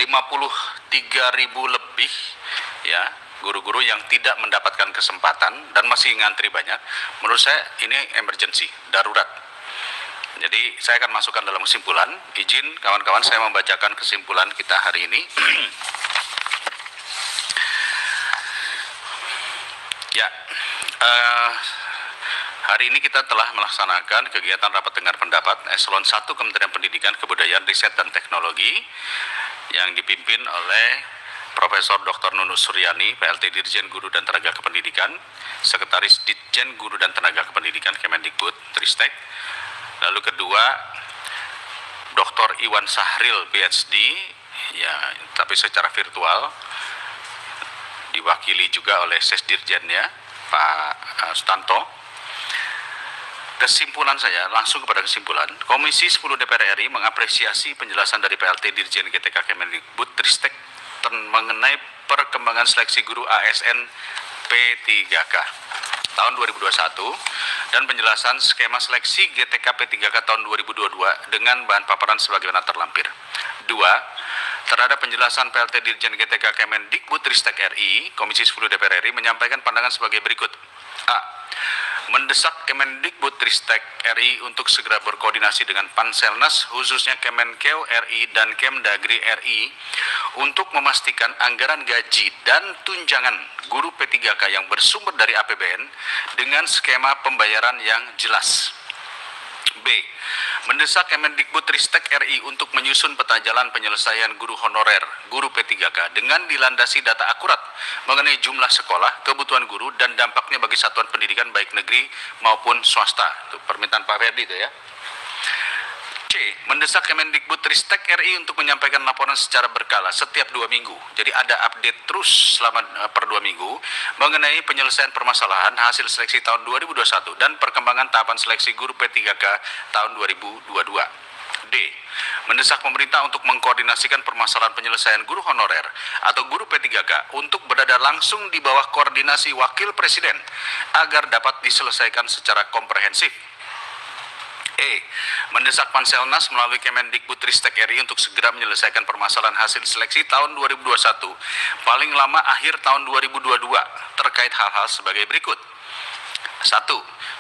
53.000 lebih ya guru-guru yang tidak mendapatkan kesempatan dan masih ngantri banyak. Menurut saya ini emergency, darurat. Jadi saya akan masukkan dalam kesimpulan. Izin kawan-kawan saya membacakan kesimpulan kita hari ini. Ya, hari ini kita telah melaksanakan kegiatan rapat dengar pendapat Eselon 1 Kementerian Pendidikan, Kebudayaan, Riset, dan Teknologi yang dipimpin oleh Profesor Dr. Nunus Suryani, PLT Dirjen Guru dan Tenaga Kependidikan, Sekretaris Ditjen Guru dan Tenaga Kependidikan Kemendikbud Tristek. Lalu kedua, Dr. Iwan Sahril, PhD, ya tapi secara virtual, diwakili juga oleh Sesdirjennya Pak Sutanto. Kesimpulan saya, langsung kepada kesimpulan, Komisi 10 DPR RI mengapresiasi penjelasan dari PLT Dirjen GTK Kemendikbud Tristek mengenai perkembangan seleksi guru ASN P3K tahun 2021 dan penjelasan skema seleksi GTK P3K tahun 2022 dengan bahan paparan sebagaimana terlampir. 2. Terhadap penjelasan PLT Dirjen GTK Kemendikbud Tristek RI, Komisi 10 DPR RI menyampaikan pandangan sebagai berikut. A. Mendesak Kemendikbud Tristek RI untuk segera berkoordinasi dengan Panselnas, khususnya Kemenkeu RI dan Kemdagri RI, untuk memastikan anggaran gaji dan tunjangan guru P3K yang bersumber dari APBN dengan skema pembayaran yang jelas. B. Mendesak Kemendikbud Tristek RI untuk menyusun peta jalan penyelesaian guru honorer, guru P3K dengan dilandasi data akurat mengenai jumlah sekolah, kebutuhan guru, dan dampaknya bagi satuan pendidikan baik negeri maupun swasta. Itu permintaan Pak Ferdi itu ya. C. Mendesak Kemendikbud Tristek RI untuk menyampaikan laporan secara berkala setiap 2 minggu. Jadi ada update terus selama per 2 minggu mengenai penyelesaian permasalahan hasil seleksi tahun 2021 dan perkembangan tahapan seleksi guru P3K tahun 2022. D. Mendesak pemerintah untuk mengkoordinasikan permasalahan penyelesaian guru honorer atau guru P3K untuk berada langsung di bawah koordinasi Wakil Presiden agar dapat diselesaikan secara komprehensif. E. Mendesak Panselnas melalui Kemendikbud Tristek RI untuk segera menyelesaikan permasalahan hasil seleksi tahun 2021 paling lama akhir tahun 2022 terkait hal-hal sebagai berikut. 1.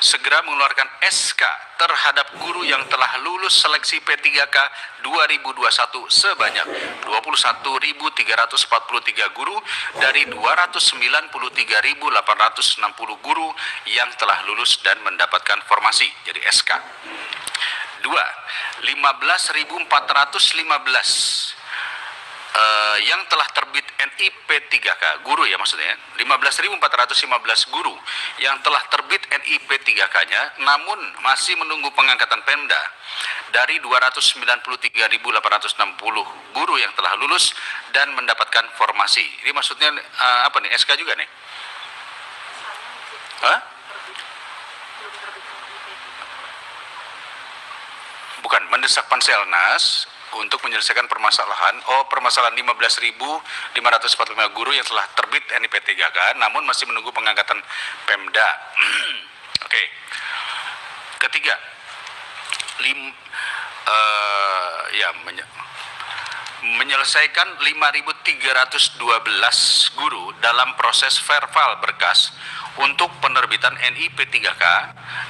Segera mengeluarkan SK terhadap guru yang telah lulus seleksi P3K 2021 sebanyak 21.343 guru dari 293.860 guru yang telah lulus dan mendapatkan formasi, jadi SK. 2. 15.415 yang telah terbit NIP 3K guru ya maksudnya 15.415 guru yang telah terbit NIP 3K-nya namun masih menunggu pengangkatan Pemda dari 293.860 guru yang telah lulus dan mendapatkan formasi. Ini maksudnya apa nih, SK juga nih? Hah? Bukan, mendesak Panselnas untuk menyelesaikan permasalahan permasalahan 15.545 guru yang telah terbit NIP 3K namun masih menunggu pengangkatan Pemda. Oke. Ketiga, menyelesaikan 5.312 guru dalam proses verbal berkas untuk penerbitan NIP 3K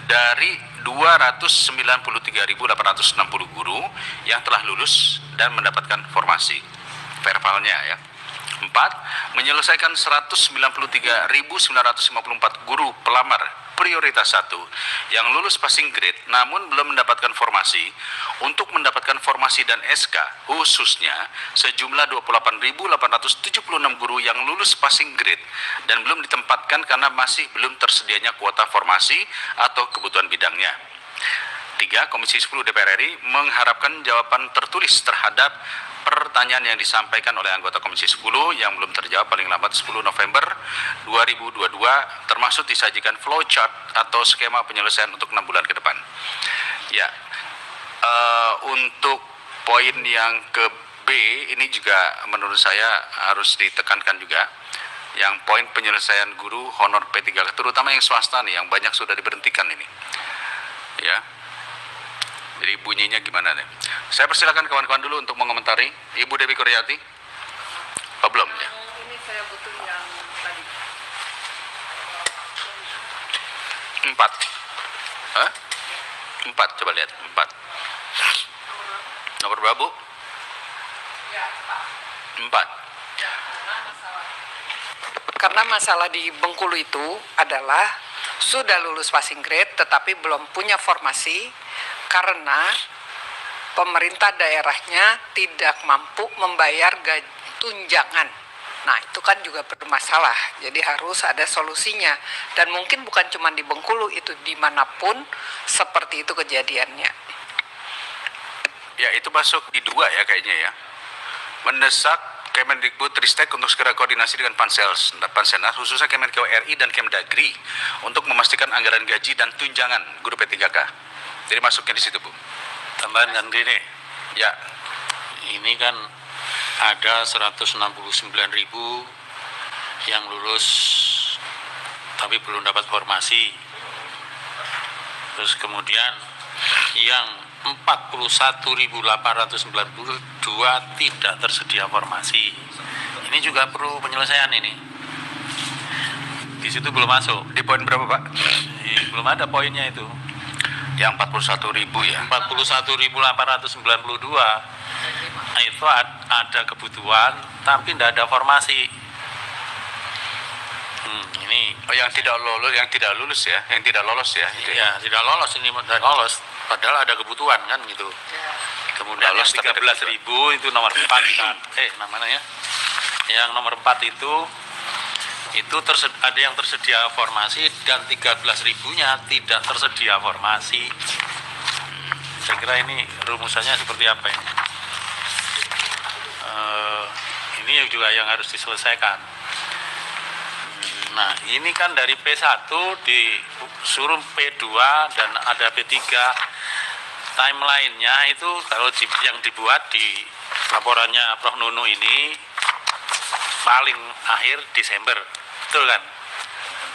dari 293.860 guru yang telah lulus dan mendapatkan formasi verbalnya ya. 4. Menyelesaikan 193.954 guru pelamar prioritas 1 yang lulus passing grade namun belum mendapatkan formasi untuk mendapatkan formasi dan SK, khususnya sejumlah 28.876 guru yang lulus passing grade dan belum ditempatkan karena masih belum tersedianya kuota formasi atau kebutuhan bidangnya. 3. Komisi 10 DPR RI mengharapkan jawaban tertulis terhadap pertanyaan yang disampaikan oleh anggota Komisi 10 yang belum terjawab paling lambat 10 November 2022, termasuk disajikan flowchart atau skema penyelesaian untuk 6 bulan ke depan. Ya, untuk poin yang ke B ini juga menurut saya harus ditekankan juga, yang poin penyelesaian guru honor P3K, terutama yang swasta nih, yang banyak sudah diberhentikan ini. Ya. Jadi bunyinya gimana nih? Saya persilakan kawan-kawan dulu untuk mengomentari. Ibu Dewi Kuryati. butuh yang tadi. 4. Hah? 4, coba lihat. 4. Nomor berapa, Bu? 4. Karena masalah di Bengkulu itu adalah sudah lulus passing grade tetapi belum punya formasi karena pemerintah daerahnya tidak mampu membayar tunjangan. Nah, itu kan juga bermasalah. Jadi harus ada solusinya. Dan mungkin bukan cuma di Bengkulu, itu dimanapun seperti itu kejadiannya. Ya, itu masuk di 2 ya kayaknya ya. Mendesak Kemendikbudristek untuk segera koordinasi dengan Panselnas, khususnya Kemenkeu RI dan Kemdagri untuk memastikan anggaran gaji dan tunjangan guru P3K. Jadi masuknya di situ, Bu. Tambahan kan gini, Ya, ini kan ada 169.000 yang lulus tapi belum dapat formasi. Terus kemudian yang 41.892 tidak tersedia formasi. Ini juga perlu penyelesaian ini. Di situ belum masuk. di poin berapa, Pak? Belum ada poinnya itu. Yang 41.000 ya. 41.892 itu ada kebutuhan tapi tidak ada formasi. Ini yang tidak lulus ya, yang tidak lolos ya. Itu ya tidak lolos, ini tidak lolos padahal ada kebutuhan kan gitu. Kemudian Lolos, yang 13.000 itu nomor 4 kan. Namanya ya. Yang nomor 4 itu ada yang tersedia formasi dan 13.000-nya tidak tersedia formasi. Saya kira ini rumusannya seperti apa ini? Ini juga yang harus diselesaikan. Nah, ini kan dari P1 disuruh P2 dan ada P3. Timeline-nya itu kalau yang dibuat di laporannya Prof. Nunu ini paling akhir Desember, betul kan?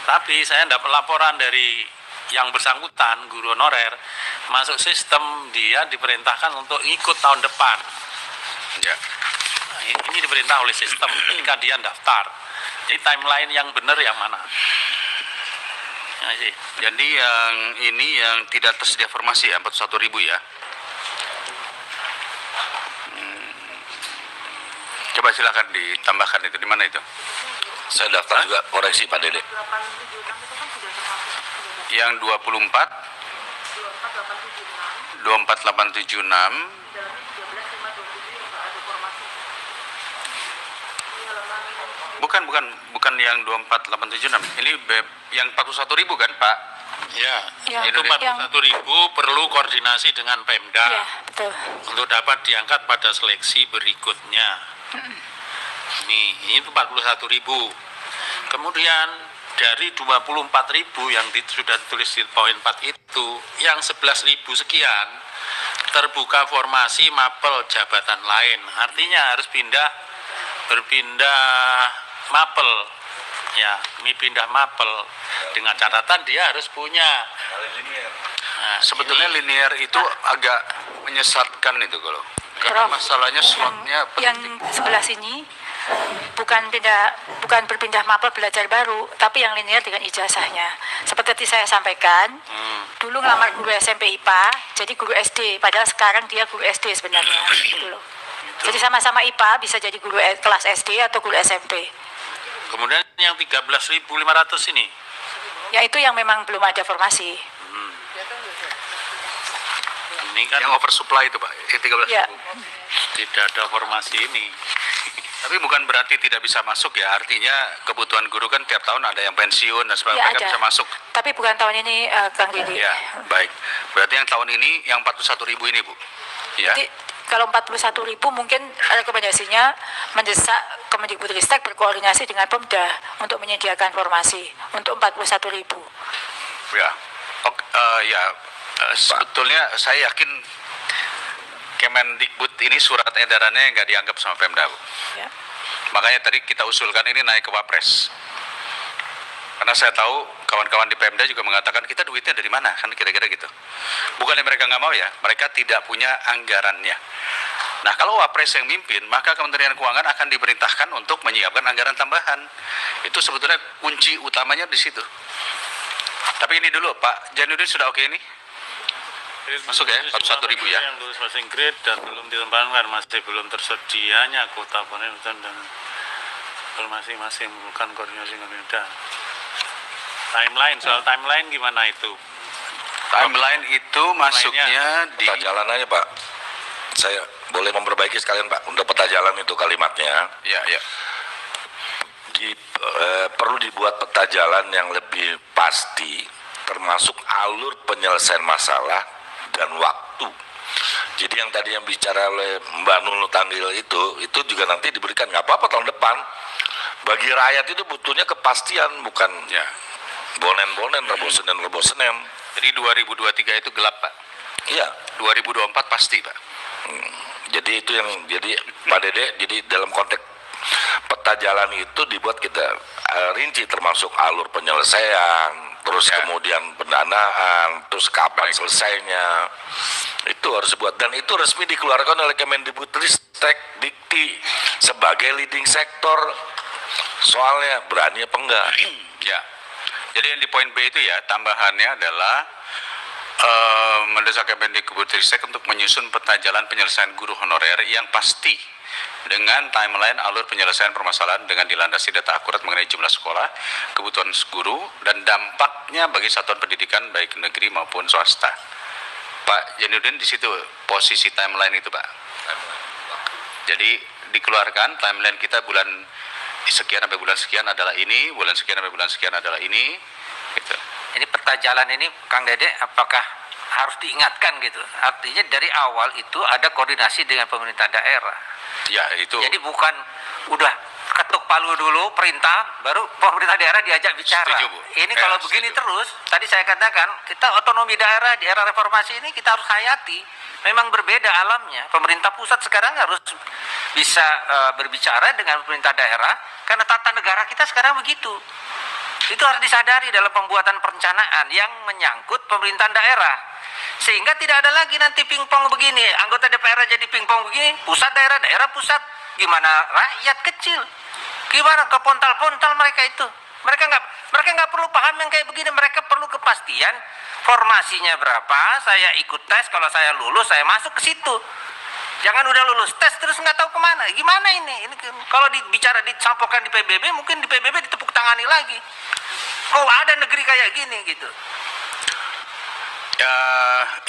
Tapi saya dapat laporan dari yang bersangkutan, guru honorer, masuk sistem dia diperintahkan untuk ikut tahun depan. ya. Nah, ini diperintah oleh sistem ketika dia daftar. Jadi timeline yang benar yang mana? Ya, sih. Jadi yang ini yang tidak tersedia formasi ya, 41.000 ya. Coba silakan ditambahkan itu, di mana itu? Saya daftar juga koreksi Pak Dede. Yang 24 24876 bukan yang 24876. Ini yang 41.000 kan, Pak? Ya, Ya, itu 41.000 perlu koordinasi dengan Pemda Ya, betul. untuk dapat diangkat pada seleksi berikutnya. Ini itu 41.000. Kemudian dari 24.000 yang sudah ditulis di poin 4 itu, yang 11.000 sekian terbuka formasi mapel jabatan lain. Artinya harus berpindah mapel. Ya, ini pindah mapel dengan catatan dia harus punya. Nah, Sebetulnya ini linear itu agak menyesatkan itu kalau. Karena Prof, masalahnya slotnya yang sebelah sini bukan berpindah mapel belajar baru, tapi yang linear dengan ijazahnya. Seperti saya sampaikan, dulu ngelamar guru SMP IPA, jadi guru SD, padahal sekarang dia guru SD sebenarnya, gitu loh. Jadi sama-sama IPA bisa jadi guru kelas SD atau guru SMP. Kemudian yang 13.500 ini, Ya itu yang memang belum ada formasi. ini kan yang oversupply itu, Pak. Yang 13.000. Ya, tidak ada formasi ini. Tapi bukan berarti tidak bisa masuk ya. Artinya kebutuhan guru kan tiap tahun ada yang pensiun dan sebagainya, ya mereka ada. bisa masuk. Tapi bukan tahun ini, Kang Didi. Ya, baik. Berarti yang tahun ini yang 41.000 ini, Bu. Ya. Jadi kalau 41.000 mungkin rekomendasinya mendesak Kemendikbudristek berkoordinasi dengan Pemda untuk menyediakan formasi untuk 41.000. Ya. Sebetulnya saya yakin Kemendikbud ini surat edarannya nggak dianggap sama Pemda, Bu. Ya. Makanya tadi kita usulkan ini naik ke Wapres. Karena saya tahu kawan-kawan di Pemda juga mengatakan kita duitnya dari mana, kan kira-kira gitu. Bukannya mereka nggak mau ya, mereka tidak punya anggarannya. Nah, kalau Wapres yang mimpin, maka Kementerian Keuangan akan diperintahkan untuk menyiapkan anggaran tambahan. Itu sebetulnya kunci utamanya di situ. Tapi ini dulu, Pak Jainuddin sudah oke ini? Masuk ya, 41.000 ya? Yang lulus passing grade dan belum ditempatkan, masih belum tersedianya kuota penelitian dan masing-masing bukan koordinasi pemerintah. Timeline, soal timeline gimana itu? Timeline itu masuknya di... Peta jalan aja Pak. Saya boleh memperbaiki sekalian Pak untuk peta jalan itu kalimatnya. Ya, ya. Perlu dibuat peta jalan yang lebih pasti, termasuk alur penyelesaian masalah dan waktu. Jadi yang tadi yang bicara oleh Mbak Nunu Tanggil itu juga nanti diberikan, nggak apa-apa tahun depan. Bagi rakyat itu butuhnya kepastian, bukan Ya. bonen-bonen, rebo-senen. Jadi 2023 itu gelap, Pak. Iya. 2024 pasti, Pak. Jadi itu yang jadi Pak Dede, jadi dalam konteks peta jalan itu dibuat kita rinci, termasuk alur penyelesaian, terus Ya. kemudian pendanaan, terus kapan selesainya, itu harus dibuat, dan itu resmi dikeluarkan oleh Kemendikbudristek Dikti sebagai leading sektor. Soalnya berani apa enggak? Ya. Jadi yang di poin B itu ya, tambahannya adalah mendesak Kemendikbudristek untuk menyusun peta jalan penyelesaian guru honorer yang pasti dengan timeline alur penyelesaian permasalahan dengan dilandasi data akurat mengenai jumlah sekolah, kebutuhan guru, dan dampaknya bagi satuan pendidikan baik negeri maupun swasta. Pak Jainuddin di situ posisi timeline itu, Pak. Jadi dikeluarkan timeline kita bulan sekian sampai bulan sekian adalah ini, bulan sekian sampai bulan sekian adalah ini, gitu. Ini peta jalan ini, Kang Dede, apakah harus diingatkan gitu? Artinya dari awal itu ada koordinasi dengan pemerintah daerah. Ya, itu. Jadi bukan udah ketuk palu dulu perintah, baru pemerintah daerah diajak bicara. Setuju, Bu. Ini kalau Setuju. begini terus, tadi saya katakan, kita otonomi daerah di era reformasi ini kita harus hayati. Memang berbeda alamnya. Pemerintah pusat sekarang harus bisa berbicara dengan pemerintah daerah, karena tata negara kita sekarang begitu. Itu harus disadari dalam pembuatan perencanaan yang menyangkut pemerintahan daerah. Sehingga tidak ada lagi nanti pingpong begini, anggota DPR jadi pingpong begini, pusat daerah, daerah pusat. Gimana rakyat kecil? Gimana kepontal-pontal mereka itu? Mereka nggak perlu paham yang kayak begini, mereka perlu kepastian formasinya berapa, saya ikut tes, kalau saya lulus saya masuk ke situ. Jangan udah lulus tes terus nggak tahu kemana. Gimana ini kalau dibicara dicampurkan di PBB, mungkin di PBB ditepuk tangani lagi. Oh ada negeri kayak gini gitu. Ya,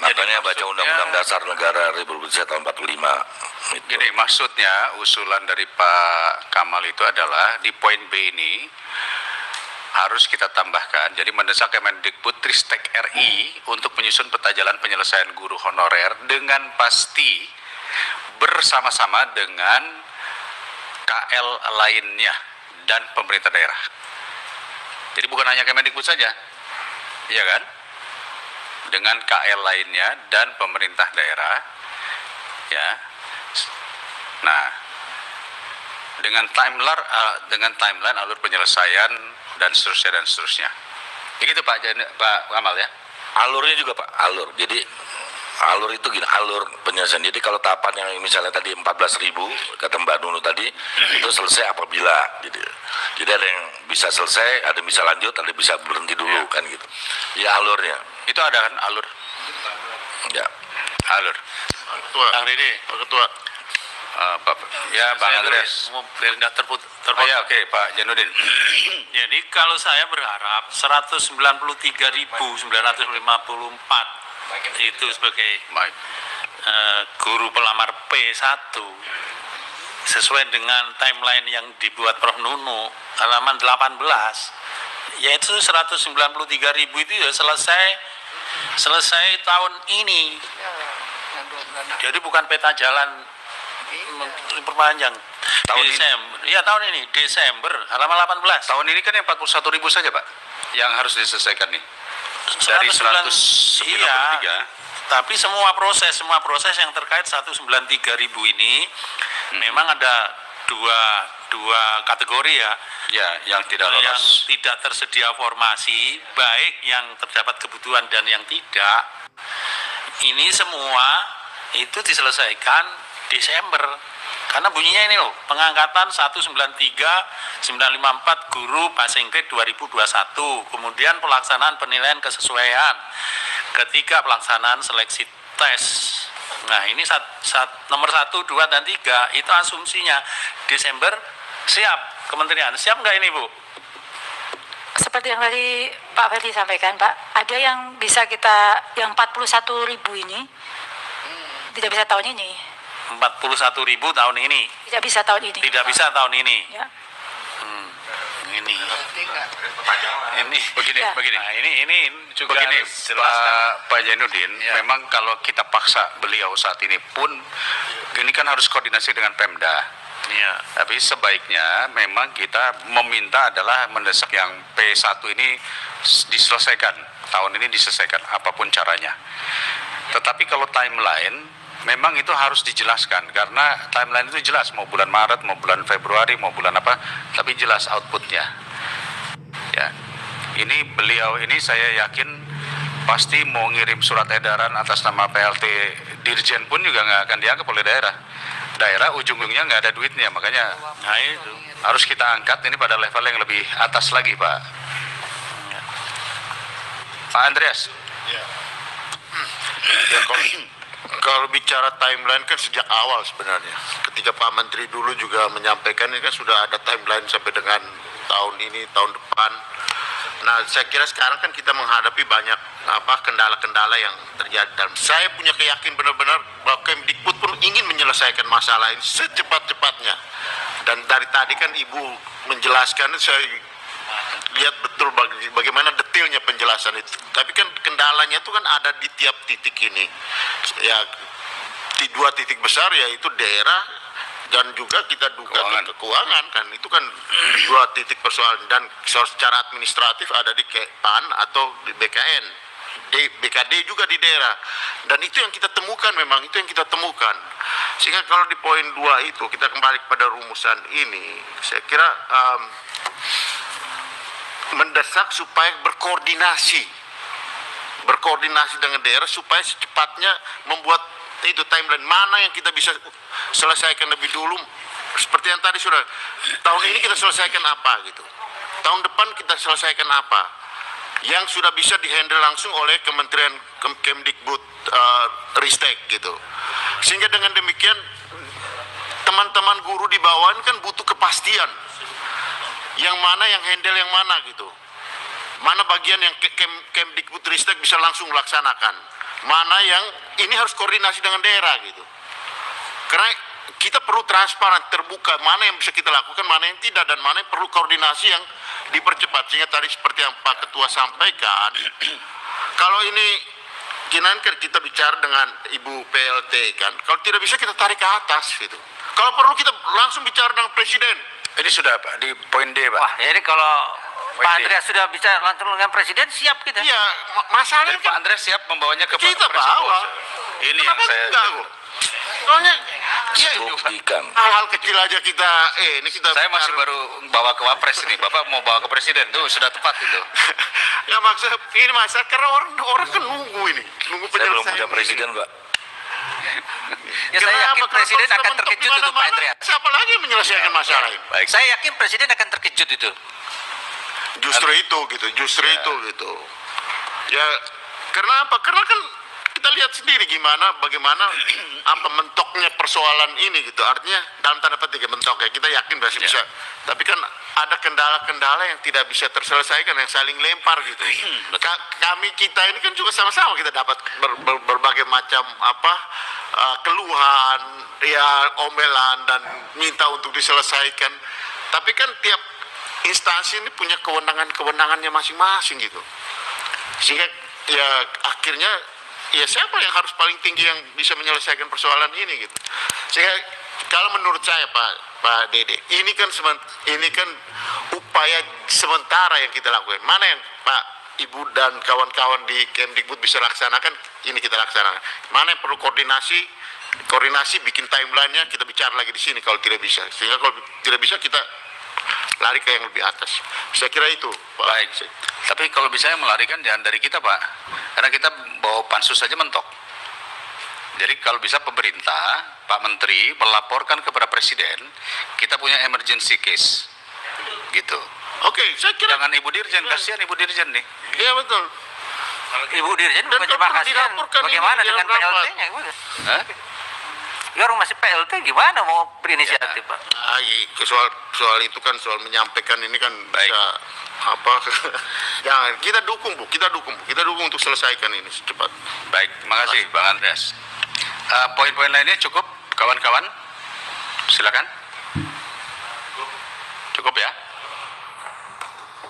Makanya jadi baca Undang-Undang Dasar Negara Republik Indonesia tahun 45. Itu. Gini, maksudnya usulan dari Pak Kamal itu adalah di poin B ini harus kita tambahkan, jadi mendesak Kemendikbudristek RI untuk menyusun peta jalan penyelesaian guru honorer dengan pasti bersama-sama dengan KL lainnya dan pemerintah daerah. Jadi bukan hanya Kemendikbud saja, iya kan? Dengan KL lainnya dan pemerintah daerah, ya. Nah, dengan timeline alur penyelesaian dan seterusnya. Begitu Pak Kamal ya. Alurnya juga Pak, alur. Jadi alur itu gini, alur penyelesaian. Jadi kalau tahapan yang misalnya tadi 14.000 kata Mbak Nunu tadi, itu selesai apabila gitu. Jadi ada yang bisa selesai, ada yang bisa lanjut, ada yang bisa berhenti dulu kan gitu. Ya alurnya. Itu ada kan alur. Ya. Alur. Ketua. Kang Dede. Pak Ketua. Ya Bang Saya Andreas. mau biar nggak terputus. Oh ya oke Pak Jainuddin. Jadi kalau saya berharap 193.954 itu sebagai Baik. guru pelamar P1 sesuai dengan timeline yang dibuat Prof Nunu halaman 18, yaitu 193.000 itu ya selesai tahun ini. Jadi bukan peta jalan perpanjang Tahun ini? Desember. Iya tahun ini Desember halaman 18. Tahun ini kan yang 41.000 saja Pak yang harus diselesaikan nih. Dari 193. Iya, tapi semua proses yang terkait 193.000 ini memang ada dua kategori ya. Ya, yang tidak lolos. Yang tidak tersedia formasi, baik yang terdapat kebutuhan dan yang tidak. Ini semua itu diselesaikan Desember. Karena bunyinya ini loh, pengangkatan 193.954 guru passing grade 2021. Kemudian pelaksanaan penilaian kesesuaian. Ketiga, pelaksanaan seleksi tes. Nah, ini nomor 1, 2, dan 3 itu asumsinya Desember siap. Kementerian siap nggak ini, Bu? Seperti yang tadi Pak Ferdi sampaikan, Pak, ada yang bisa yang 41.000 ini tidak bisa tahun ini. 41.000 tahun ini. Tidak bisa tahun ini. Tidak bisa tahun ini. Ya. Ini Begini, Ya. begini. Nah, ini juga Begini, harus jelaskan. Pak Jainuddin, Ya. memang kalau kita paksa beliau saat ini pun, ini kan harus koordinasi dengan Pemda. Iya. Tapi sebaiknya memang kita meminta adalah mendesak yang P1 ini diselesaikan, tahun ini diselesaikan, apapun caranya. Tetapi kalau timeline, memang itu harus dijelaskan, karena timeline itu jelas, mau bulan Maret, mau bulan Februari, mau bulan apa, tapi jelas outputnya. Ya, ini beliau ini saya yakin pasti mau ngirim surat edaran atas nama PLT Dirjen pun juga nggak akan dianggap oleh daerah. Daerah ujung-ujungnya nggak ada duitnya, makanya Nah, itu. harus kita angkat ini pada level yang lebih atas lagi, Pak. Pak Andreas. Ya, kalau bicara timeline kan sejak awal sebenarnya. Ketika Pak Menteri dulu juga menyampaikan ini kan sudah ada timeline sampai dengan tahun ini, tahun depan. Nah, saya kira sekarang kan kita menghadapi banyak kendala-kendala yang terjadi. Dan saya punya keyakinan benar-benar bahwa Kemdikbud pun ingin menyelesaikan masalah ini secepat-cepatnya. Dan dari tadi kan Ibu menjelaskan, saya lihat betul bagaimana detailnya penjelasan itu. Tapi kan kendalanya itu kan ada di tiap titik ini. Ya, di dua titik besar yaitu daerah dan juga kita duga keuangan kan. Itu kan dua titik persoalan, dan secara administratif ada di PAN atau di BKN. BKD juga di daerah, dan itu yang kita temukan, memang itu yang kita temukan. Sehingga kalau di poin 2 itu kita kembali pada rumusan ini, saya kira mendesak supaya berkoordinasi dengan daerah supaya secepatnya membuat itu timeline mana yang kita bisa selesaikan lebih dulu. Seperti yang tadi sudah, tahun ini kita selesaikan apa gitu, tahun depan kita selesaikan apa yang sudah bisa dihandle langsung oleh Kementerian Kemdikbud Ristek gitu. Sehingga dengan demikian teman-teman guru di bawah ini kan butuh kepastian yang mana yang handle yang mana gitu, mana bagian yang Kemdikbud Ristek bisa langsung laksanakan, mana yang ini harus koordinasi dengan daerah gitu. Karena kita perlu transparan, terbuka, mana yang bisa kita lakukan, mana yang tidak, dan mana yang perlu koordinasi yang dipercepat. Sehingga tadi seperti yang Pak Ketua sampaikan, kalau ini kita bicara dengan Ibu PLT kan, kalau tidak bisa kita tarik ke atas gitu. Kalau perlu kita langsung bicara dengan Presiden. Ini sudah, Pak, di poin D, Pak. Wah, jadi kalau Poin Pak D. Andreas sudah bisa langsung dengan Presiden, siap kita. Iya, masalahnya Dan Pak kan Andreas siap membawanya ke kita Presiden. bawa. Ini Kenapa yang saya enggak kok? Soalnya ya, Buktikan. hal-hal kecil aja kita ini kita Saya masih bicara. baru bawa ke Wapres ini. Bapak mau bawa ke Presiden tuh sudah tepat itu. Ya maksud ini masa karena orang kan nunggu ini, nunggu Saya belum penyelesaian. punya presiden, Pak. Ya, saya Kenapa? yakin Karena Presiden kalau sudah akan mentok terkejut di itu Pak mana-mana, Andreas. siapa lagi yang menyelesaikan masalah ini? Baik. Saya yakin Presiden akan terkejut itu. Justru itu gitu, justru itu gitu. Ya karena apa? Karena kan kita lihat sendiri bagaimana apa mentoknya persoalan ini gitu. Artinya dalam tanda petik mentok ya, kita yakin masih bisa. Tapi kan ada kendala-kendala yang tidak bisa terselesaikan, yang saling lempar gitu. Kami kita ini kan juga sama-sama kita dapat berbagai macam keluhan, ya omelan dan minta untuk diselesaikan. Tapi kan tiap instansi ini punya kewenangannya masing-masing gitu. Sehingga ya akhirnya ya siapa yang harus paling tinggi yang bisa menyelesaikan persoalan ini gitu. Sehingga kalau menurut saya Pak Dede, ini kan upaya sementara yang kita lakukan. Mana yang Pak Ibu dan kawan-kawan di Kemdikbud bisa laksanakan, ini kita laksanakan. Mana yang perlu koordinasi bikin timelinenya, kita bicara lagi di sini kalau tidak bisa. Sehingga kalau tidak bisa kita lari ke yang lebih atas. Saya kira itu, Pak. Baik. Tapi kalau bisa melarikan jangan dari kita, Pak. Karena kita bawa pansus saja mentok. Jadi kalau bisa pemerintah, Pak Menteri melaporkan kepada Presiden, kita punya emergency case, gitu. Oke, saya kira Jangan Ibu Dirjen, kasihan Ibu Dirjen nih. iya betul. Ibu Dirjen Dan bukan kalau cuma perlu kasihan, dilaporkan ini bagaimana di dengan dalam rapat. PLT-nya? Hah? Ya orang masih PLT gimana mau berinisiatif, Pak? Soal itu kan soal menyampaikan ini kan Baik. bisa apa? Jangan kita dukung Bu, kita dukung untuk selesaikan ini secepat. Baik, terima kasih Bang Andreas. Poin-poin lainnya cukup, kawan-kawan? Silakan. Cukup ya?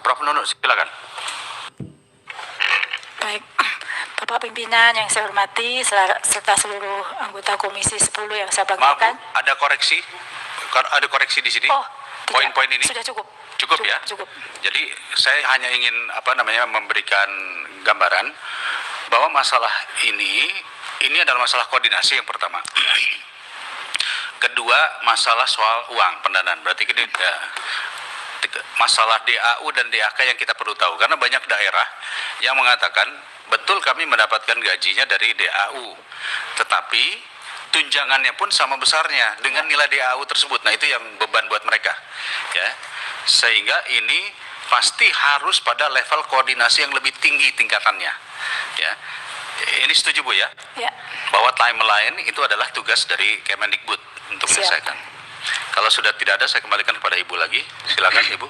Prof. Nunu, silakan. Baik, Bapak Pimpinan yang saya hormati, serta seluruh anggota Komisi 10 yang saya Maaf, Bu, banggakan. ada koreksi? Ada koreksi di sini? Oh, tidak. Poin-poin ini? Sudah cukup. Cukup ya? Cukup. Jadi saya hanya ingin memberikan gambaran bahwa masalah ini adalah masalah koordinasi yang pertama. Kedua, masalah soal uang pendanaan. Berarti ini masalah DAU dan DAK yang kita perlu tahu, karena banyak daerah yang mengatakan betul kami mendapatkan gajinya dari DAU, tetapi tunjangannya pun sama besarnya dengan nilai DAU tersebut. Nah, itu yang beban buat mereka, ya. Sehingga ini pasti harus pada level koordinasi yang lebih tinggi tingkatannya, ya. Ini setuju Bu ya? Ya, Bahwa timeline itu adalah tugas dari Kemendikbud untuk Siap. menyelesaikan. Kalau sudah tidak ada, saya kembalikan kepada Ibu lagi. Silakan Ibu.